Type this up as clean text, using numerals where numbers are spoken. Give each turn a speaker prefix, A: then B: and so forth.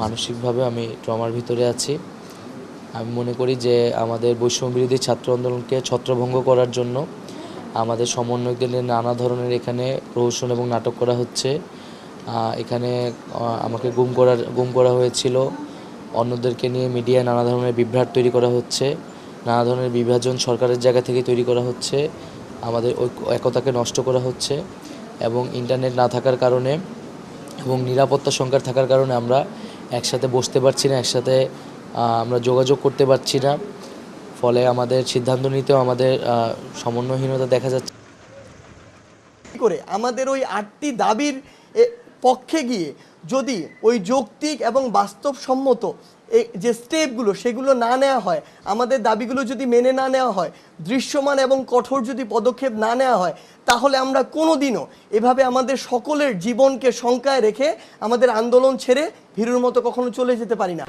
A: মানসিকভাবে আমি ট্রমার ভিতরে আছি। আমি মনে করি যে আমাদের বৈষম্যবিরোধী ছাত্র আন্দোলনকে ছত্রভঙ্গ করার জন্য আমাদের সমন্বয়কদের নানা ধরনের এখানে প্রহসন এবং নাটক করা হচ্ছে। এখানে আমাকে গুম করা হয়েছিল, অন্যদেরকে নিয়ে মিডিয়ায় নানা ধরনের বিভ্রাট তৈরি করা হচ্ছে, নানা ধরনের বিভাজন সরকারের জায়গা থেকে তৈরি করা হচ্ছে, আমাদের একতাকে নষ্ট করা হচ্ছে এবং ইন্টারনেট না থাকার কারণে এবং নিরাপত্তা সংকট থাকার কারণে আমরা একসাথে বসতে পারছি না, একসাথে আমরা যোগাযোগ করতে পারছি না। ফলে আমাদের সিদ্ধান্ত নিতেও আমাদের সমন্বয়হীনতা দেখা যাচ্ছে।
B: করে আমাদের ওই 8টি দাবির পক্ষে গিয়ে যদি ওই যৌক্তিক এবং বাস্তবসম্মত যে স্টেপগুলো সেগুলো না নেওয়া হয়, আমাদের দাবিগুলো যদি মেনে না নেওয়া হয়, দৃশ্যমান এবং কঠোর যদি পদক্ষেপ না নেওয়া হয়, তাহলে আমরা কোনোদিনও এভাবে আমাদের সকলের জীবনকে শঙ্কায় রেখে আমাদের আন্দোলন ছেড়ে ভীরুর মতো কখনো চলে যেতে পারি না।